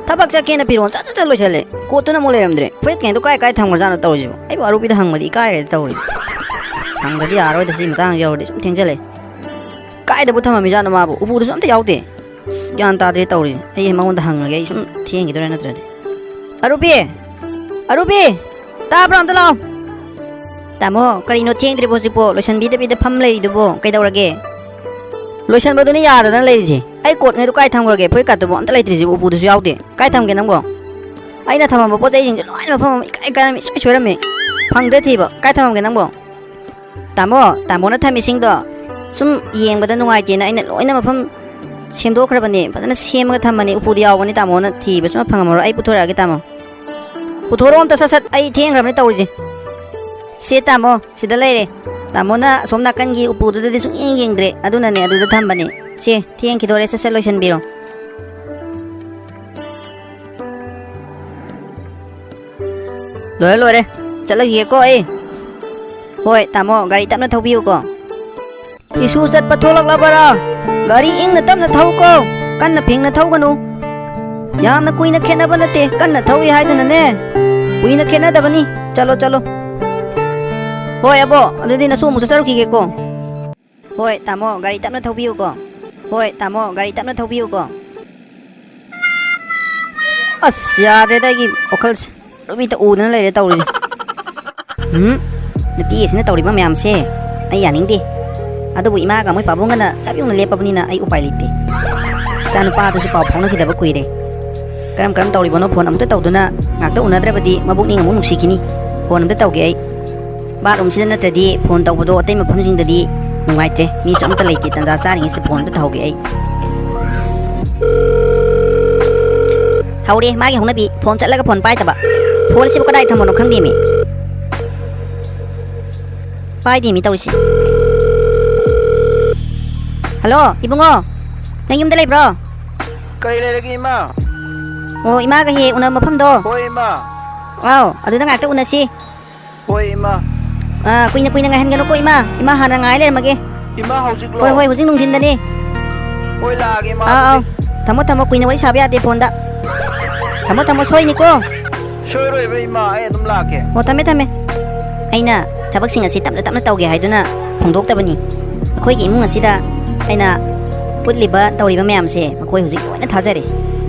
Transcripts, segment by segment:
tabak sakena piron cha cha lo chale ko to na mo leram dre fret ken to kai kai thang marjana tawji ai ba arupi da hang madi kai re tawri sang da di aro da sim tang yaw de sum theng chale kai da bu thama mi jana ma bu ubu da sum ta yaw de gyan ta de tawri ai ma ngon da hang lage sum theng gi dore na tra de arupi ta bram ta law tamo kari no theng dre bo si po lotion bi da pham lei du bo kai dawrage lotion ba do ni ya da dan lei ji ai kot ngai to kai thang rage phoi ka to bo am ta lei tri ji ubu du su yaw de kai tham ge nam go ai na thama bo jai jing loi ma pham kai kai mi soi ram me phang de thi bo kai tham ge nam go tamo na thami sing do sum yeng ba da nuai je na ai na loi na ma pham sem do khra ba ni ba na sem ga tham mani upu di yaw ni tamo na thi ba sum phang ma ai pu thora ge tamo pu thoro am ta sat ai theng ram ni tawri ji se tamo sida lei re tamo na som na kan gi upu du de sung yeng dre aduna ne adu da tham ba ni se theng ki dore sa lotion biro lore chala gi ko ai hoi tamo gari tapna thaubiu ko isu chat pa tholak la bara gari ing na tapna thau ko kan na phing na thau ganu yam na kuina khena ba nate kan na thawi hai dana ne kuina khena da bani chalo hoi abo adudi na su mu saru ki ge ko hoi tamo gari tapna thaubiu ko asya de da gi okal rubi ta u na le re tawri napi sina tawri ba mayam se ai yaning di adu ima ga moi pabung na sabyung na lepabni na ai upai lite sanu pa tu su pa phone ki da ba kuire karam tawri bono phone amta tawduna ngakta unadra badi mabuk ni ngamu nusikini phone amta tawge ai ba rum sina tradi phone tawbodo atai ma pham jing dadi nungai tre mi som ta leiti tanja sari ngi se phone ta tawge ai haure magi hongna bi phone chatlaga phone pai taba phone si kadai thamono khangdi mi pai di mi tawsi hello ibungo nang yum dalai bro kai le lagi ma o ima ga he una mapham do hoi ma wow adu da ngakta una si hoi ma kuina ngai han galo ko ima hana ngai le mage ima hojik lo hoi hojing nung din da ni hoi lagi ma thamo kuina wari sabi ate phone da thamo soi ni ko soi roi bai ma ai adum lake o thame aina thabak sing asi tapna tawge haiduna phongdok tabani akhoi gi imung asida aina putliba tawriba mayam se makoi hujik loina thajare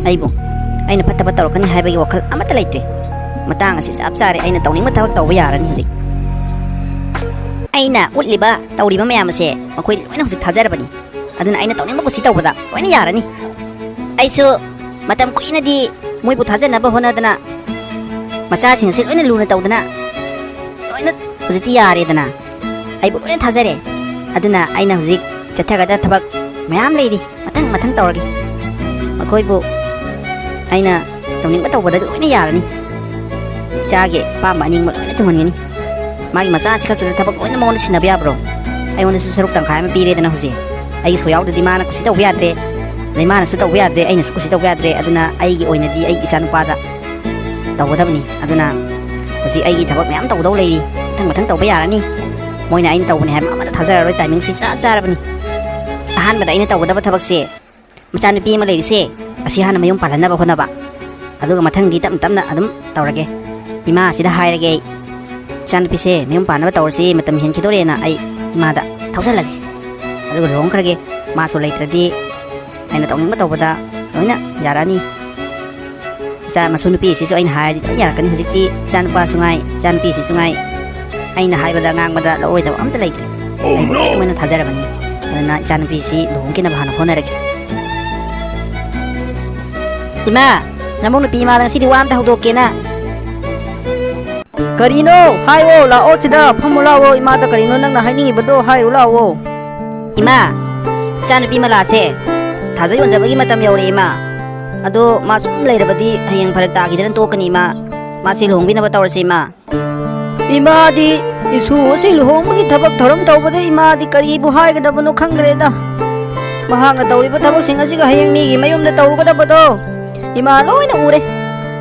aibo aina phattaba tawrakani haibagi wakhal amata laitre matang asi sap chare aina tawning ma thabak tawba yarani hujik aina utliba tawriba mayam se makoi loina hujik thajarabani aduna aina tawning ma kusi tawbada loina yarani aisu matam kuina di moi bu thajana ba honadana macha sing se loina luna tawdana loina hujiti yare dana ai bu loina thajare aduna aina hujik chathaga da thabak mayam leidi matang tawragi makoi bu aina tawning ba tawbada loina yarani chage pa maning ma loina tumani magi macha si khakta thabak loina mon sinabya bro ai on su saruk tang khai ma pire dana huji ai so yaw di mana kusi tawya dre nei mana su tawya dre aina su kusi tawya dre aduna ai gi oina di ai isan pada tawdabni aduna huji ai gi thabak mayam tawdaw leidi matang tawba yarani moina aina tawbani ha ma thajara roi timing si chap charabani ahan bada aina tawdaba thabak se machan pi ma leidi se asi hana mayum palanna ba honaba aduga mathang di tamna adum tawrage ima sida hairage chan pi se mayum panaba tawrsi matam hen kidore na ai ima da thausalage aduga rong khrage ma so leitradi aina tawning ba tawbada loina yarani cha masunu pi si so aina hairi yarakani hujikti chan pa sungai chan pi si sungai aina haibada ngang da loi da amta leitre ai bu mana thajarabani na chan pi si lung kina bahana honarage ima namong pi ma dang si diwam ta hodok kena karino hayo la o chida phamula wo ima da karino nang na haini bado hayo la wo ima chan pi mala se thajai on jabagi matam yaure ima ado ma sum leirabadi hayang pharak ta gidan to kani ma si lung bina ba tawrse ma ima di isu si lung bagi thabak thoram tawbada ima di kari bu hai ga dabano khangre da mahanga tawri ba thabak sing asi ga hayang mi gi mayum da tawru ga dabado ima loina ure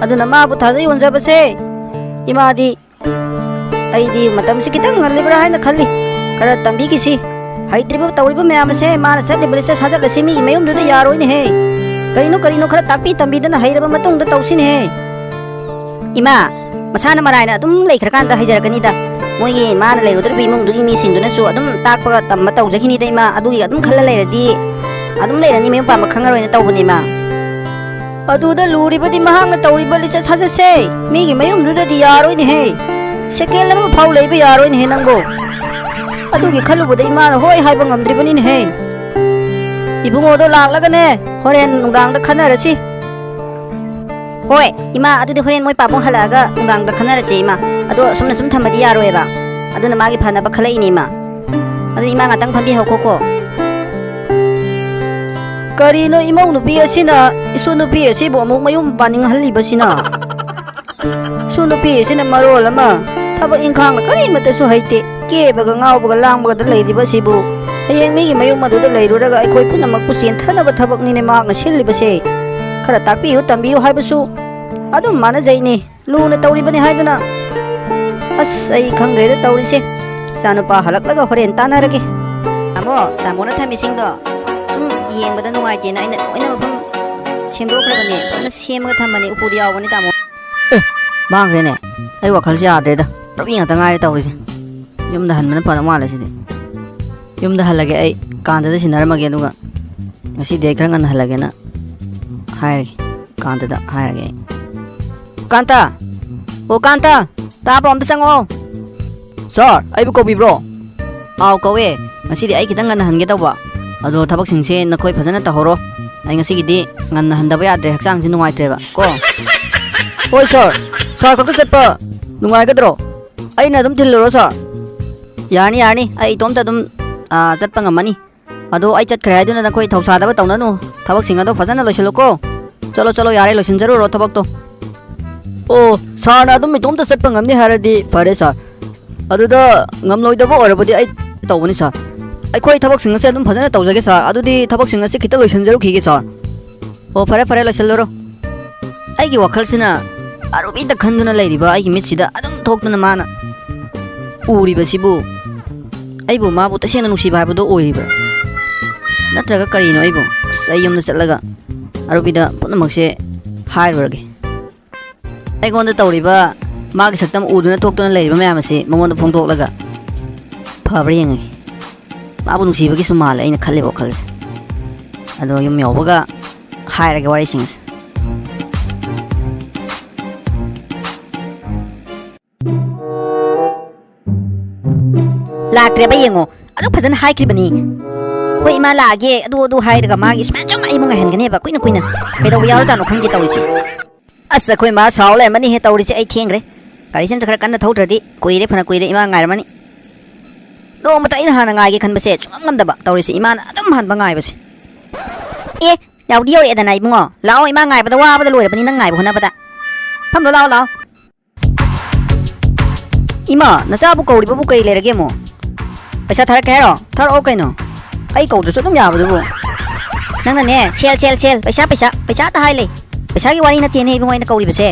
aduna ma bu thajai on jabase ima di ai di matam si kitang ngalibra hai na khalli kara tambi ki si hai tribu tawri ba mayam se ma na sat libra se sajak se mi mayum du da yaroi ne he Karino khara takpi tambidana hairaba matungda tawsine ima masana maraina adum leikhrakanda haijarakani da moigi mana leirudri imungdugi mi sinduna su adum takpaga tamma tawjakini da ima adugi adum khalla leiradi adum leirani mem pama khangaroina tawbani ma aduda luribadi mahanga tawriba licha sajase migi mayumdudadi yaroini he sekel lama phau leiba yaroini he nangbo adugi khalubada ima hoi haiba ngamdribani he ibungodo laklagane horen nungdangda khanarasi hoi ima adudi horen moi papong halaga nungdangda khanarasi ima ado sumna sum thamadi yaroeba aduna magi phanaba khalai ni ma adu ima ngatang phambi hokoko karino imau nupi asina isu nupi asi bo amuk mayum paning halibasina su nupi asina marol ama thaba ingkhang kari mata su haite kebaga ngawbaga langbaga da leiriba sibu hayeng migi mayum madu da leiruraga aikoi punamak pu sen thanaba thabak ni ne makna sillibase khara takpiu tambiu haibasu adum mana jaini luna tawribani haiduna as ai khangre da tawrise sanupa halaklaga horen tanarage tamona thamisingdo sum yengbada nungaite na ina loina mafam semdokrabane bana semga thamani upudi yawani tamo bangrene ai wakhal jadreda rabi ngata ngai tawrise yumda hanmana pada mala sidi yumda halage ai kanda da sinarmage aduga ngasi de khara ngan halage na hai kanda da hairage kanta o kanta ta bom da sango sir ai bu ko bi bro aw ko we ngasi di ai kitang ngan hange tawba ado thabak singse nakoi phajana ta horo ai ngasi gi di ngan handaba yadre haksang sin nungai treba ko oi sir ko ka sepa nungai gadro ai na dum thilloro sir yani ai tom ta dum chatpa ngamani ado ai chat khrai duna nakoi thausa da ba tawnanu thabak singa do phajana loisilo ko chalo yare loisin jaru ro thabak to oh sana dum mi tom ta chatpa ngamni haradi pare sir aduda ngamloidaba orabadi ai tawbani sir ai khoi thabak singa se dum phajana tawjage sir adudi thabak singa se khita loisin jaru khige sir oh pare loisilo ro ai gi wakhal sina arubi da khanduna leiriba ai gi mitsida adum thoktuna mana uriba sibu aibu mabu tasena nusiba habudo oiriba natraga karino aibu sayumna chatlaga arubida punamakse hairurage ai gonda tawriba magi saktam uduna thoktuna leiriba mayamase mangonda phongthoklaga phabra yengi mabu nusibagi sumala aina khalle bokhalse ado yum yobaga hairaga wari sings lakreba yengo adu phajana haikribani hoi ima lage adu hairaga magi sma chama imunga hengane ba kuina kaido yaw janu khangge tawisi asa khoi ma saule mani he tawrisi ai thengre kari sem khara kanna thautradi kuire ima ngairmani no mata ina hana ngai ge khanbase chungam daba tawrisi ima adum hanba ngai base e yawdi yaw edana ibungo lao ima ngai bada wa bada loirabani nang ngai bhona bada phamlo lao ima nachabu kauri babu kai lerage mo paisa thara kero thara o kaino ai kau du dum yabu du nang ne sel paisa ta hai le paisa gi wari na tiene ibungo ina kauri base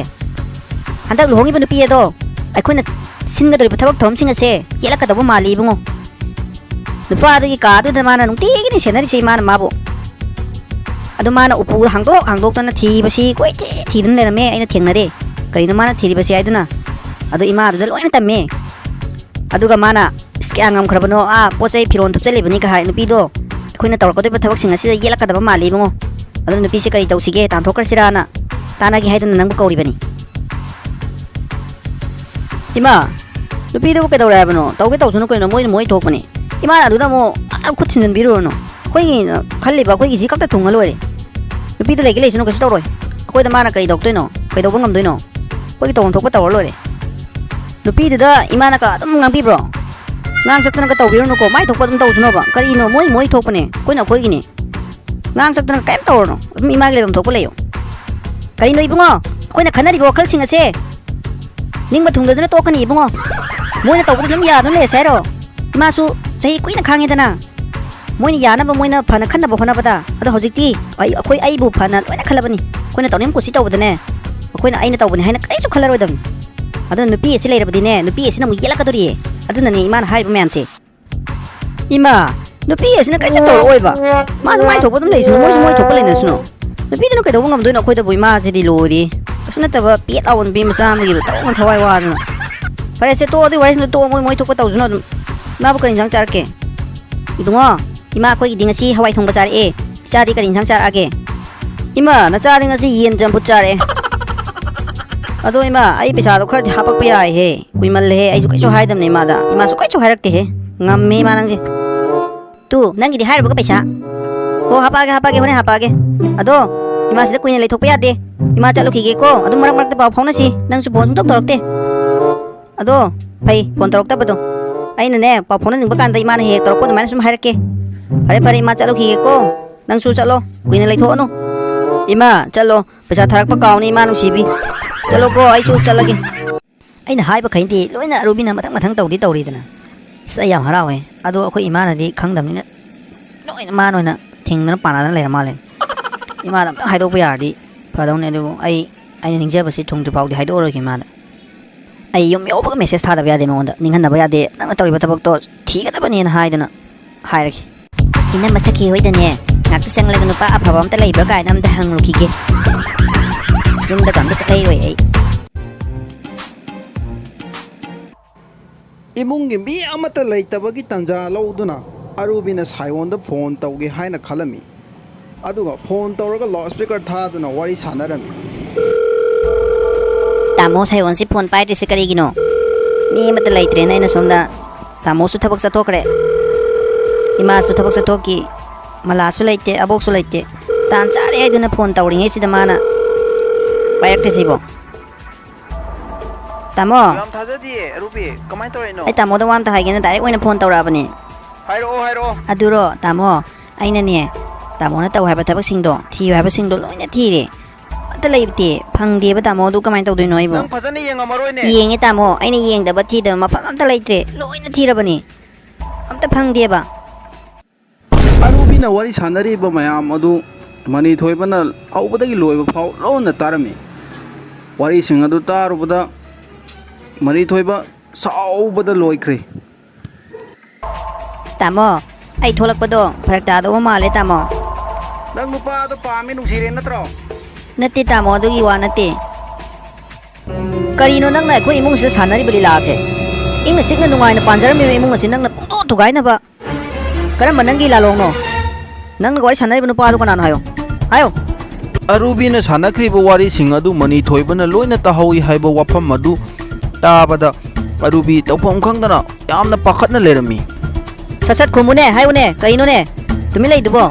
handak luhongi banu pi edo ai khoina singa dori thabak thom singa se yela ka dabu mali ibungo nupa adu gi ka du da mana nung ti gi ni senari se mana mabu adu mana upu hangdok tana thi basi koi thi dun lerame aina thengnare kaino mana thiri basi aiduna adu ima adu loina tamme aduga mana skya ngam khrabano pochai phiron thupchali bani ka hai nupi do khoina tawr ko de thabak singa sida yela ka daba mali bungo adu nupi se kari tawsige tan thokar sirana tana gi haiduna nang kauri bani ima nupi do ka dawra bano tawge tawsunu koino moi thokbani ima adu da mo khut sinjan biru no khoi khalli ba khoi gi ji kakta thunga lore nupi do legi leisunu kasu tawroi khoi da mana kai doktoino kai do bangam doino khoi tawon thokba tawr lore nupi da imana ka adum ngampi bro ngang sakna ka tawbiru no ko mai thokpa dum tawsuno ba kari no moi thokpane koina khoi gi ni ngang sakna kaim tawrno ima gi lebam thokpa leyo kari no ibungo koina khanari bo khal singa se ningba thungdana to kani ibungo moina tawbu dum ya no le sero masu sahi koina khange dana moina yana ba moina phana khanna ba hona bada ado hojikti akoi ai bu phana loina khalabani koina tawnem ko si tawbadane koina aina tawbani haina kai chu khalaroi dam ado nupi ese leirabadine nupi ese na mu yela kadori aduna ni iman haiba mayamse ima nupi ese na kai chu to oiba mas mai thokpa dum leisunu moi thokpa leina suno ꯅꯨꯄꯤꯗꯨꯅ ꯀꯩꯗꯧꯕ ꯉꯝꯗꯣꯏꯅꯣ ꯑꯩꯈꯣꯏꯗꯕꯨ ꯏꯃꯥꯁꯤꯗꯤ ꯂꯣꯏꯔꯤ ꯀꯩꯁꯨ ꯅꯠꯇꯕ ꯄꯦꯠ ꯂꯥꯎꯕ ꯅꯨꯄꯤ ꯃꯆꯥ ꯑꯃꯒꯤꯕꯨ ꯇꯧꯅ ꯊꯋꯥꯏ ꯋꯥꯗꯅ ꯐꯔꯦꯁꯦ ꯇꯣꯛꯑꯗꯤ ꯋꯥꯔꯤꯁꯤꯅ ꯇꯣꯛꯑ ꯃꯣꯏ ꯊꯣꯛꯄ ꯇꯧꯖꯅꯨ ꯑꯗꯨꯝ ꯏꯃꯥꯕꯨ ꯀꯔꯤ ꯏꯟꯁꯥꯡ ꯆꯥꯔꯛꯀꯦ ꯏꯕꯨꯡꯉꯣ ꯏꯃꯥ ꯑꯩꯈꯣꯏꯒꯤꯗꯤ ꯉꯁꯤ ꯍꯋꯥꯏ ꯊꯣꯡꯕ ꯆꯥꯔꯛꯑꯦ ꯏꯆꯥꯗꯤ ꯀꯔꯤ ꯏꯟꯁꯥꯡ ꯆꯥꯔꯛꯑꯒꯦ ꯏꯃꯥ ꯅꯆꯥꯗꯤ ꯉꯁꯤ ꯌꯦꯟ ꯆꯝꯐꯨꯠ ꯆꯥꯔꯛꯑꯦ ꯑꯗꯣ ꯏꯃꯥ ꯑꯩ ꯄꯩꯁꯥꯗꯣ ꯈꯔꯗꯤ ꯍꯥꯄꯛꯄ ꯌꯥꯏꯍꯦ ꯀꯨꯏꯃꯜꯂꯦꯍꯦ ꯑꯩꯁꯨ ꯀꯩꯁꯨ ꯍꯥꯏꯗꯕꯅꯦ ꯏꯃꯥꯗ ꯏꯃꯥꯁꯨ ꯀꯩꯁꯨ ꯍꯥꯏꯔꯛꯇꯦꯍꯦ ꯉꯝꯃꯦ ꯏꯃꯥ ꯅꯪꯁꯦ ꯇꯨ ꯅꯪꯒꯤꯗꯤ ꯍꯥꯏꯔꯨꯕꯒ ꯄꯩꯁꯥ ꯍꯣ ꯍꯥꯄꯛꯑꯒꯦ ꯍꯣꯔꯦꯟ ꯍꯥꯄꯛꯑꯒꯦ ꯑꯗꯣ ꯏꯃꯥꯁꯤꯗ ꯀꯨꯏꯅ ꯂꯩꯊꯣꯛꯄ ꯌꯥꯗꯦ ꯏꯃꯥ ꯆꯠꯂꯨꯈꯤꯒꯦꯀꯣ ꯑꯗꯨꯝ ꯃꯔꯛ ꯃꯔꯛꯇ ꯄꯥꯎ ꯐꯥꯎꯅꯁꯤ ꯅꯪꯁꯨ ꯐꯣꯟ ꯁꯨꯡꯇꯧ ꯇꯧꯔꯛꯇꯦ ꯑꯗꯣ ꯐꯩ ꯐꯣꯟ ꯇꯧꯔꯛꯇꯕꯗꯣ ꯑꯩꯅꯅꯦ ꯄꯥꯎ ꯐꯥꯎꯅꯅꯤꯡꯕ ꯀꯥꯟꯗ ꯏꯃꯥꯅ ꯍꯦꯛ ꯇꯧꯔꯛꯄ ꯑꯗꯨꯃꯥꯏꯅ ꯁꯨꯝ ꯍꯥꯏꯔꯛꯀꯦ ꯐꯔꯦ ꯏꯃꯥ ꯆꯠꯂꯨꯈꯤꯒꯦꯀꯣ ꯅꯪꯁꯨ ꯆꯠꯂꯣ ꯀꯨꯏꯅ ꯂꯩꯊꯣꯛꯑꯅꯨ ꯏꯃꯥ ꯆꯠꯂꯣ ꯄꯩꯁా ꯊꯥꯔꯛꯄ ꯀꯥꯎꯅꯤ ꯏꯃꯥ ꯅꯨꯡꯁꯤꯕꯤ ꯆꯠꯂꯣꯀꯣ ꯑꯩꯁꯨ ꯆꯠꯂꯒꯦ ꯑꯩꯅ ꯍꯥꯏꯕꯈꯩꯗꯤ ꯂꯣꯏꯅ ꯑꯔꯨꯕꯤꯅ ꯃꯊꯪ ꯇꯧꯗꯤ ꯇꯧꯔꯤꯗꯅ ꯑꯁ ꯑꯩ ꯌꯥꯝ ꯍꯔꯥꯎꯋꯦ ꯑꯗꯣ ꯑꯩꯈꯣꯏ ꯏꯃꯥꯅꯗꯤ ꯈꯪꯗꯕꯅꯤꯅ ꯂꯣꯏꯅ ꯃꯥꯅ ꯑꯣꯏꯅ ꯊꯤꯡꯗꯅ ꯄꯥꯅꯗꯅ ꯂꯩꯔ ꯃꯥꯜꯂꯦ ꯏꯃꯥꯗ ꯑꯝꯇꯪ ꯍꯥꯏꯗꯣꯛꯄ ꯌꯥꯔꯗꯤ ꯐꯗꯧꯅꯦ ꯑꯗꯨꯕꯨ ꯑꯩꯅ ꯅꯤꯡꯖꯕꯁꯤ ꯊꯨꯡꯗ꯭ꯔꯤ ꯐꯥꯎꯗꯤ ꯍꯥꯏꯗꯣꯛꯑꯔꯣꯏꯒꯦ ꯏꯃꯥꯗ ꯑꯩ ꯌꯨꯝ ꯌꯧꯕꯒ ꯃꯦꯁꯦꯖ ꯊꯥꯗꯕ ꯌꯥꯗꯦ ꯃꯉꯣꯟꯗ ꯅꯤꯡꯍꯟꯅꯕ ꯌꯥꯗꯦ ꯅꯪꯅ ꯇꯧꯔꯤꯕ ꯊꯕꯛꯇꯣ ꯊꯤꯒꯗꯕꯅꯦꯅ ꯍꯥꯏꯗꯅ ꯍꯥꯏꯔꯒꯦ ꯏꯅꯝꯃ ꯁꯈꯤ ꯍꯣꯏꯗꯅꯦ ꯉꯥꯛꯇ ꯆꯪꯂꯒ ꯅꯨꯄꯥ ꯑꯐꯕ ꯑꯝꯇ ꯂꯩꯕ꯭ꯔꯥ ꯀꯥꯏꯅ ꯑꯝꯇ ꯍꯪꯂꯨꯈꯤꯒꯦ ꯌꯨꯝꯗꯒ ꯑꯝꯇ ꯆꯠꯂꯩꯔꯣꯏ ꯑꯩ ꯏꯃꯨꯡꯒꯤ ꯃꯤ ꯑꯃꯠꯇ ꯂꯩꯇꯕꯒꯤ ꯇꯥꯟꯖꯥ ꯂꯧꯗꯨꯅ ꯑꯔꯨꯕꯤꯅ ꯁꯥꯏꯑꯣꯟꯗ ꯐꯣꯟ ꯇꯧꯒꯦ ꯍꯥꯏꯅ ꯈꯜꯂꯝꯃꯤ ꯑꯗꯨꯒ ꯐꯣꯟ ꯇꯧꯔꯒ ꯂꯥꯎꯠ ꯁ꯭ꯄꯤꯀꯔ ꯊꯥꯗꯨꯅ ꯋꯥꯔꯤ ꯁꯥꯟꯅꯔꯝꯃꯤ ꯇꯥꯃꯣ ꯁꯥꯏꯑꯣꯟꯁꯤ ꯐꯣꯟ ꯄꯥꯏꯗ꯭ꯔꯤꯁꯤ ꯀꯔꯤꯒꯤꯅꯣ ꯃꯤ ꯑꯃꯠꯇ ꯂꯩꯇ꯭ꯔꯦꯅ ꯑꯩꯅ ꯁꯣꯝꯗ ꯇꯥꯃꯣꯁꯨ ꯊꯕꯛ ꯆꯠꯊꯣꯛꯈ꯭ꯔꯦ ꯏꯃꯥꯁꯨ ꯊꯕꯛ ꯆꯠꯊꯣꯛꯈꯤ ꯃꯂꯥꯁꯨ ꯂꯩꯇꯦ ꯑꯕꯣꯛꯁꯨ ꯂꯩꯇꯦ ꯇꯥꯟ ꯆꯥꯔꯦ ꯍꯥꯏꯗꯨꯅ ꯐꯣꯟ ꯇꯧꯔꯤꯉꯩꯁꯤꯗ ꯃꯥꯅ ꯄꯥꯏꯔꯛꯇ꯭ꯔꯤꯁꯤꯕꯣ ꯇꯥꯃꯣ ꯌꯥꯝ ꯊꯥꯖꯗꯤꯌꯦ ꯑꯔꯨꯕꯤ ꯀꯃꯥꯏꯅ ꯇꯧꯔꯤꯅꯣ ꯑꯩ ꯇꯥꯃꯣꯗ ꯋꯥ ꯑꯝꯇ ꯍꯥꯏꯒꯦꯅ ꯗꯥꯏꯔꯦꯛ ꯑꯣꯏꯅ ꯐꯣꯟ ꯇꯧꯔꯛꯑꯕꯅꯦ ꯍꯥꯏꯔꯛꯑꯣ ꯑꯗꯨꯔꯣ ꯇꯥꯃꯣ ꯑꯩꯅꯅꯦ ꯇꯥꯃꯣꯅ ꯇꯧ ꯍꯥꯏꯕ ꯊꯕꯛꯁꯤꯡꯗꯣ ꯊꯤꯌꯨ ꯍꯥꯏꯕꯁꯤꯡꯗꯣ ꯂꯣꯏꯅ ꯊꯤꯔꯦ ꯑꯝꯇ ꯂꯩꯇꯦ ꯐꯪꯗꯦꯕ ꯇꯥꯃꯣ ꯑꯗꯨ ꯀꯃꯥꯏꯅ ꯇꯧꯗꯣꯏꯅꯣ ꯑꯩꯕꯣ ꯅꯪ ꯐꯖꯅ ꯌꯦꯡꯉꯝꯃꯔꯣꯏꯅꯦ ꯌꯦꯡꯉꯦ ꯇꯥꯃꯣ ꯑꯩꯅ ꯌꯦꯡꯗꯕ ꯊꯤꯗꯕ ꯃꯐꯝ ꯑꯝꯇ ꯂꯩꯇ꯭ꯔꯦ ꯂꯣꯏꯅ ꯊꯤꯔꯕꯅꯤ ꯑꯝꯇ ꯐꯪꯗꯦꯕ ꯑꯔꯨꯕꯤꯅ ꯋꯥꯔꯤ ꯁꯥꯟꯅꯔꯤꯕ ꯃꯌꯥꯝ ꯑꯗꯨ ꯃꯅꯤꯊꯣꯏꯕꯅ ꯍꯧꯕꯗꯒꯤ ꯂꯣꯏꯕ ꯐꯥꯎ ꯂꯣꯟꯅ ꯇꯥꯔꯝꯃꯤ ꯋꯥꯔꯤꯁꯤꯡ ꯑꯗꯨ ꯇꯥꯔꯨꯕꯗ ꯃꯅꯤꯊꯣꯏꯕ ꯁꯥꯎꯕꯗ ꯂꯣꯏꯈ꯭ꯔꯦ ꯇꯥꯃꯣ ꯑꯩ ꯊꯣꯛꯂꯛꯄꯗꯣ ꯐꯔꯛ ꯇꯥꯗꯧꯕ ꯃꯥꯜꯂꯦ ꯇꯥꯃꯣ ꯅꯪ ꯅꯨꯄꯥꯗꯣ ꯄꯥꯝꯃꯦ ꯅꯨꯡꯁꯤꯔꯦ ꯅꯠꯇ꯭ꯔꯣ ꯅꯠꯇꯦ ꯇꯥꯃꯣ ꯑꯗꯨꯒꯤ ꯋꯥ ꯅꯠꯇꯦ ꯀꯔꯤꯅꯣ ꯅꯪꯅ ꯑꯩꯈꯣꯏ ꯏꯃꯨꯡꯁꯤꯗ ꯁꯥꯟꯅꯔꯤꯕ ꯂꯤꯂꯥꯁꯦ ꯏꯪꯅ ꯆꯤꯛꯅ ꯅꯨꯡꯉꯥꯏꯅ ꯄꯥꯟꯖꯔꯝꯃꯤꯕ ꯏꯃꯨꯡ ꯑꯁꯤ ꯅꯪꯅ ꯄꯨꯡꯊꯨ ꯊꯨꯒꯥꯏꯅꯕ ꯀꯔꯝꯕ ꯅꯪꯒꯤ ꯂꯥꯂꯣꯡꯅꯣ ꯅꯪꯅ ꯋꯥꯔꯤ ꯁꯥꯟꯅꯔꯤꯕ ꯅꯨꯄꯥꯗꯣ ꯀꯅꯥꯅꯣ ꯍꯥꯏꯌꯣ ꯑꯔꯨꯕꯤꯅ ꯁꯥꯟꯅꯈ꯭ꯔꯤꯕ ꯋꯥꯔꯤꯁꯤꯡ ꯑꯗꯨ ꯃꯅꯤꯊꯣꯏꯕꯅ ꯂꯣꯏꯅ ꯇꯥꯍꯧꯏ ꯍꯥꯏꯕ ꯋꯥꯐꯝ ꯑꯗꯨ ꯇꯥꯕꯗ ꯑꯔꯨꯕꯤ ꯇꯧꯐꯝ ꯈꯪꯗꯅ ꯌꯥꯝꯅ ꯄꯥꯈꯠꯅ ꯂꯩꯔꯝꯃꯤ ꯁꯠ ꯈꯨꯝꯃꯨꯅꯦ ꯍꯥꯏꯌꯨꯅꯦ ꯀꯩꯅꯣꯅꯦ ꯇꯨꯃꯤꯟ ꯂꯩꯗꯨꯕꯣ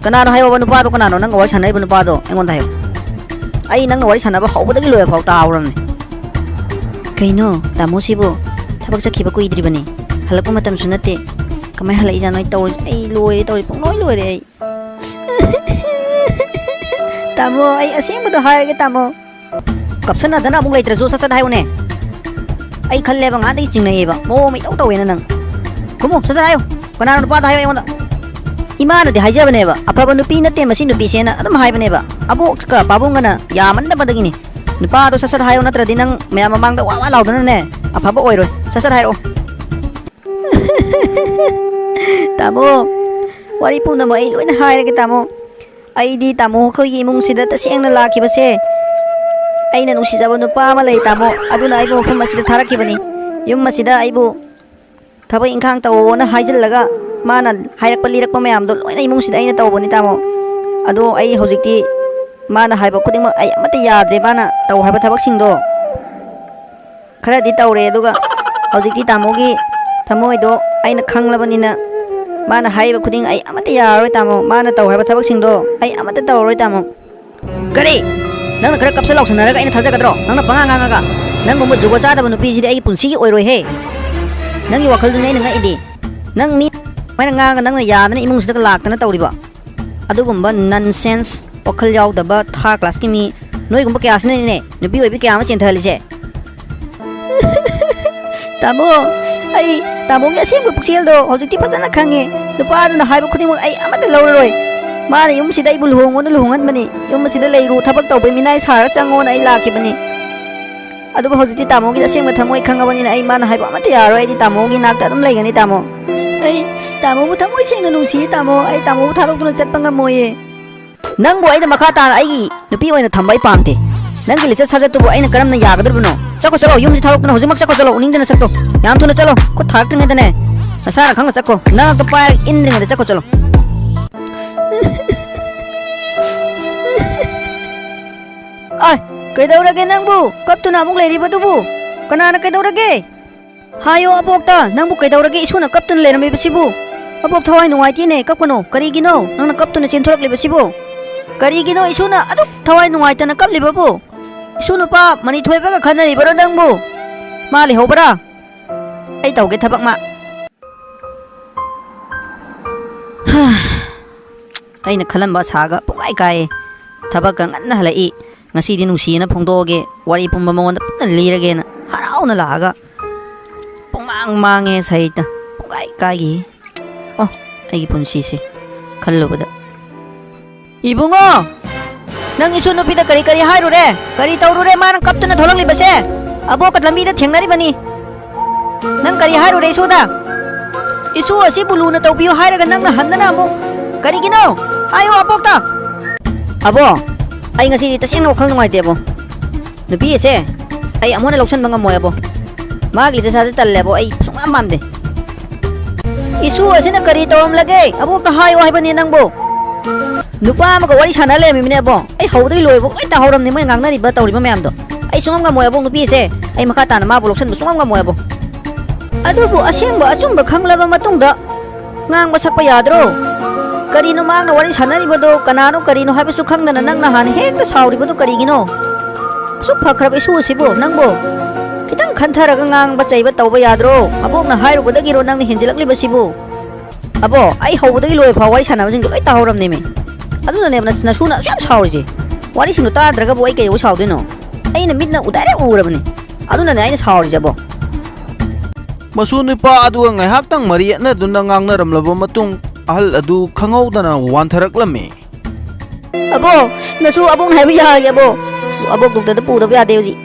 ꯀꯅꯥꯅꯣ ꯍꯥꯏꯌꯣꯕ ꯅꯨꯄꯥꯗꯣ ꯀꯅꯥꯅꯣ ꯅꯪꯒ ꯋꯥꯔꯤ ꯁꯥꯟꯅꯔꯤꯕ ꯅꯨꯄꯥꯗꯣ ꯑꯩꯉꯣꯟꯗ ꯍꯥꯏꯌꯣ ꯑꯩ ꯅꯪꯅ ꯋꯥꯔꯤ ꯁꯥꯟꯅꯕ ꯍꯧꯕꯗꯒꯤ ꯂꯣꯏꯕ ꯐꯥꯎ ꯇꯥꯍꯧꯔꯕꯅꯤ ꯀꯩꯅꯣ ꯇꯥꯃꯣꯁꯤꯕꯨ ꯊꯕꯛ ꯆꯠꯈꯤꯕ ꯀꯨꯏꯗ꯭ꯔꯤꯕꯅꯤ ꯍꯜꯂꯛꯄ ꯃꯇꯝꯁꯨ ꯅꯠꯇꯦ ꯀꯃꯥꯏꯅ ꯍꯜꯂꯛꯏꯖꯥꯠꯅꯣ ꯑꯩ ꯇꯧꯔꯤ ꯑꯩ ꯂꯣꯏꯔꯦ ꯇꯧꯔꯤ ꯄꯨꯡꯂꯣꯏ ꯂꯣꯏꯔꯦ ꯑꯩ ꯇꯥꯃꯣ ꯑꯩ ꯑꯁꯦꯡꯕꯗꯣ ꯍꯥꯏꯔꯒꯦ ꯇꯥꯃꯣ ꯀꯞꯁꯟꯅꯗꯅ ꯑꯃꯨꯛ ꯂꯩꯇ꯭ꯔꯁꯨ ꯁꯠ ꯍꯥꯏꯌꯨꯅꯦ ꯑꯩ ꯈꯜꯂꯦꯕ ꯉꯥꯗꯒꯤ ꯆꯤꯡꯅꯩꯌꯦꯕ ꯃꯑꯣꯡ ꯑꯃ ꯏꯇꯧ ꯇꯧꯋꯦꯅ ꯅꯪ ꯈꯨꯝꯃꯨ ꯁꯠ ꯍꯥꯏꯌꯨ ꯀꯅꯥꯅꯣ ꯅꯨꯄꯥꯗꯣ ꯍꯥꯏꯌꯣ ꯑꯩꯉꯣꯟꯗ ꯏꯃꯥꯅꯗꯤ ꯍꯥꯏꯖꯕꯅꯦꯕ ꯑꯐꯕ ꯅꯨꯄꯤ ꯅꯠꯇꯦ ꯃꯁꯤ ꯅꯨꯄꯤꯁꯦꯅ ꯑꯗꯨꯝ ꯍꯥꯏꯕꯅꯦꯕ ꯑꯕꯣꯛꯀ ꯄꯥꯕꯨꯡꯒꯅ ꯌꯥꯃꯟꯗꯕꯗꯒꯤꯅꯤ ꯅꯨꯄꯥꯗꯣ ꯁꯠ ꯍꯥꯏꯌꯣ ꯅꯠꯇ꯭ꯔꯗꯤ ꯅꯪ ꯃꯌꯥꯝ ꯃꯃꯥꯡꯗ ꯋꯥ ꯂꯥꯎꯗꯅꯅꯦ ꯑꯐꯕ ꯑꯣꯏꯔꯣই ꯁꯠ ꯍꯥꯏꯔꯛꯑꯣ ꯇꯥꯃꯣ ꯋꯥꯔꯤ ꯄꯨꯝꯅꯃꯛ ꯑꯩ ꯂꯣꯏꯅ ꯍꯥꯏꯔꯒꯦ ꯇꯥꯃꯣ ꯑꯩꯗꯤ ꯇꯥꯃꯣ ꯑꯩꯈꯣꯏꯒꯤ ꯏꯃꯨꯡꯁꯤꯗ ꯇꯁꯦꯡꯅ ꯂꯥꯛꯈꯤꯕꯁꯦ ꯑꯩꯅ ꯅꯨꯡꯁꯤꯖꯕ ꯅꯨꯄꯥ ꯑꯃ ꯂꯩ ꯇꯥꯃꯣ ꯑꯗꯨꯅ ꯑꯩꯕꯨ ꯃꯐꯝ ꯑꯁꯤꯗ ꯊꯥꯔꯛꯈꯤꯕꯅꯤ ꯌꯨꯝ ꯑꯁꯤꯗ ꯑꯩꯕꯨ ꯊꯕꯛ ꯏꯪꯈꯥꯡ ꯇꯧꯋꯣꯅ ꯍꯥꯏꯖꯤꯜꯂꯒ ꯃꯥꯅ ꯍꯥꯏꯔꯛꯄ ꯂꯤꯔꯛꯄ ꯃꯌꯥꯝꯗꯣ ꯂꯣꯏꯅ ꯏꯃꯨꯡꯁꯤꯗ ꯑꯩꯅ ꯇꯧꯕꯅꯤ ꯇꯥꯃꯣ ꯑꯗꯣ ꯑꯩ ꯍꯧꯖꯤꯛꯇꯤ ꯃꯥꯅ ꯍꯥꯏꯕ ꯈꯨꯗꯤꯡꯃꯛ ꯑꯩ ꯑꯃꯠꯇ ꯌꯥꯗ꯭ꯔꯦ ꯃꯥꯅ ꯇꯧ ꯍꯥꯏꯕ ꯊꯕꯛꯁꯤꯡꯗꯣ ꯈꯔꯗꯤ ꯇꯧꯔꯦ ꯑꯗꯨꯒ ꯍꯧꯖꯤꯛꯇꯤ ꯇꯥꯃꯣꯒꯤ ꯊꯃꯣꯏꯗꯣ ꯑꯩꯅ ꯈꯪꯂꯕꯅꯤꯅ ꯃꯥꯅ ꯍꯥꯏꯔꯤꯕ ꯈꯨꯗꯤꯡ ꯑꯩ ꯑꯃꯠꯇ ꯌꯥꯔꯔꯣꯏ ꯇꯥꯃꯣ ꯃꯥꯅ ꯇꯧ ꯍꯥꯏꯕ ꯊꯕꯛꯁꯤꯡꯗꯣ ꯑꯩ ꯑꯃꯠꯇ ꯇꯧꯔꯔꯣꯏ ꯇꯥꯃꯣ ꯀꯔꯤ ꯅꯪꯅ ꯈꯔ ꯀꯞꯁ ꯂꯥꯎꯁꯟꯅꯔꯒ ꯑꯩꯅ ꯊꯥꯖꯒꯗ꯭ꯔꯣ ꯅꯪꯅ ꯄꯉꯥꯡ ꯉꯥꯡꯉꯒ ꯅꯪꯒꯨꯝꯕ ꯖꯨꯒꯣꯠ ꯆꯥꯗꯕ ꯅꯨꯄꯤꯁꯤꯗꯤ ꯑꯩꯒꯤ ꯄꯨꯟꯁꯤꯒꯤ ꯑꯣꯏꯔꯣꯏꯍꯦ ꯅꯪꯒꯤ ꯋꯥꯈꯜꯗꯨꯅꯤ ꯑꯩꯅ ꯉꯛꯏꯗꯤ ꯅꯪ ꯃꯤ ꯁꯨꯃꯥꯏꯅ ꯉꯥꯡꯉꯒ ꯅꯪꯅ ꯌꯥꯗꯅ ꯏꯃꯨꯡꯁꯤꯗ ꯂꯥꯛꯇꯅ ꯇꯧꯔꯤꯕ ꯑꯗꯨꯒꯨꯝꯕ ꯅꯟꯁꯦꯟꯁ ꯋꯥꯈꯜ ꯌꯥꯎꯗꯕ ꯊꯥꯔ ꯀ꯭ꯂꯥꯁꯀꯤ ꯃꯤ ꯅꯣꯏꯒꯨꯝꯕ ꯀꯌꯥꯁꯤꯅꯅꯤꯅꯦ ꯅꯨꯄꯤ ꯑꯣꯏꯕꯤ ꯀꯌꯥ ꯑꯃ ꯆꯦꯟꯊꯍꯜꯂꯤꯁꯦ ꯇꯥꯃꯣ ꯑꯩ ꯇꯥꯃꯣꯒꯤ ꯑꯁꯦꯡꯕ ꯄꯨꯛꯆꯦꯜꯗꯣ ꯍꯧꯖꯤꯛꯇꯤ ꯐꯖꯅ ꯈꯪꯉꯦ ꯅꯨꯄꯥꯗꯨꯅ ꯍꯥꯏꯕ ꯈꯨꯗꯤꯡꯃꯛ ꯑꯩ ꯑꯃꯠꯇ ꯂꯧꯔꯔꯣꯏ ꯃꯥꯅ ꯌꯨꯝꯁꯤꯗ ꯑꯩꯕꯨ ꯂꯨꯍꯣꯡꯉꯣꯅ ꯂꯨꯍꯣꯡꯍꯟꯕꯅꯤ ꯌꯨꯝ ꯑꯁꯤꯗ ꯂꯩꯔꯨ ꯊꯕꯛ ꯇꯧꯕꯩ ꯃꯤꯅꯥꯏ ꯁꯥꯔꯒ ꯆꯪꯉꯣꯅ ꯑꯩ ꯂꯥꯛꯈꯤꯕꯅꯤ ꯑꯗꯨꯕꯨ ꯍꯧꯖꯤꯛꯇꯤ ꯇꯥꯃꯣꯒꯤ ꯑꯁꯦꯡꯕ ꯊꯃꯣꯏ ꯈꯪꯉꯕꯅꯤꯅ ꯑꯩ ꯃꯥꯅ ꯍꯥꯏꯕ ꯑꯃꯠꯇ ꯌꯥꯔꯔꯣꯏ ꯑꯩꯗꯤ ꯇꯥꯃꯣꯒꯤ ꯅꯥꯛꯇ ꯑꯗꯨꯝ ꯂꯩꯒꯅꯤ ꯇꯥꯃꯣ ꯑꯩ ꯇꯥꯃꯣꯕꯨ ꯊꯃꯣꯏ ꯁꯦꯡꯅ ꯅꯨꯡꯁꯤꯌꯦ ꯇꯥꯃꯣ ꯑꯩ ꯇꯥꯃꯣꯕꯨ ꯊꯥꯗꯣꯛꯇꯨꯅ ꯆꯠꯄ ꯉꯝꯃꯣꯏꯌꯦ ꯅꯪꯕꯨ ꯑꯩꯅ ꯃꯈꯥ ꯇꯥꯅ ꯑꯩꯒꯤ ꯅꯨꯄꯤ ꯑꯣꯏꯅ ꯊꯝꯕ ꯑꯩ ꯄꯥꯝꯗꯦ ꯅꯪꯒꯤ ꯂꯤꯆꯠ ꯁꯥꯖꯠꯇꯨꯕꯨ ꯑꯩꯅ ꯀꯔꯝꯅ ꯌꯥꯒꯗꯧꯔꯤꯕꯅꯣ ꯆꯠꯈꯣ ꯆꯠꯂꯣ ꯌꯨꯝꯁꯤ ꯊꯥꯗꯣꯛꯇꯨꯅ ꯍꯧꯖꯤꯛꯃꯛ ꯆꯠꯈꯣ ꯆꯠꯂꯣ ꯎꯅꯤꯡꯗꯅ ꯆꯠꯈꯣ ꯌꯥꯝ ꯊꯨꯅ ꯆꯠꯂꯣ ꯈꯨꯠ ꯊꯥꯔꯛꯇ꯭ꯔꯤꯉꯩꯗꯅꯦ ꯅꯁꯥꯅ ꯈꯪꯅ ꯆꯠꯈꯣ ꯅꯉꯥꯛꯇ ꯄꯥꯏꯔꯒ ꯏꯟꯗ꯭ꯔꯤꯉꯩꯗ ꯆꯠꯈꯣ ꯆꯠꯂꯣ ꯑꯥꯏ ꯀꯩꯗꯧꯔꯒꯦ ꯅꯪꯕꯨ ꯀꯞꯇꯨꯅ ꯑꯃꯨꯛ ꯂꯩꯔꯤꯕꯗꯨꯕꯨ ꯀꯅꯥꯅ ꯀꯩꯗꯧꯔꯒꯦ 하요 아복다 낭부 깨다우라게 이소나 깝든 레르미 버시부 아복 타와이 농아이티네 깝거노 까리기노 낭나 깝두나 진토락 리버시부 까리기노 이소나 아둑 타와이 농아이타나 깝리버부 이소나 빠 마니 토이바가 가나리 버러 낭부 마리 호버라 아이 타오게 타박마 아이나 칼람바 사가 뽕가이가이 타박가 nganna halai ngasidi nungsiina phongdoge wari pumba mongonda pun lirage na harauna laga mang saita gai kai oh ai punsisi khallubada ibungo nang isu no pida kari kari hairu re kari tauru re man kaptuna tholang li base abo kat lambi da thengnari bani nang kari hairu re isu da isu asi bulu na tawbiyo hairaga nang na handana amo kari gino ayo abokta abo ai ngasi taseng no khang ngai te abo nupi ase ai amona loksan banga moy abo मागली से साथे तल्ले बो आई Sunga मामदे issue असिना करी तोरम लगे अबो त हायो हाइबनी नंगबो नुपा मग वरी साना ले मिने बो आई हौदई लोइबो ओइ ता हौरम नि मै ngangnari ba tawri ba ma'am दो आई सुंगम गा मोय बो नुपी से आई मखा ताना मा बो लोक्सन बो सुंगम गा मोय बो अदुबो असेंग बा अचुम बा खंगलबा मतुंग दा ngang ba sakpa yadro करी नो मांग वरी सानारी बदो कनानो करी नो हाइबसु खंगदना नंग ना हान हेक सावरी बदो करी गिनो सु फखरब इशू सिबो नंगबो kitang khantharaga ngang ba chaiba tawba yadro abok na hairu bodagiro nang ni hinjilakli basibu abo ai hobodagi loi pha wari sana jing loi tahoram ne me aduna ne na suna yam sauriji wari sinu ta draga bo ai kai usau dino ai na mitna udare urabani aduna ne ai na sauriji abo masu nipa adu ngai hak tang mari na dunna ngang na ramlaba matung ahal adu khangau dana wantharak lame abo nasu abong haiba ya abo abok dukta da pura ya de ji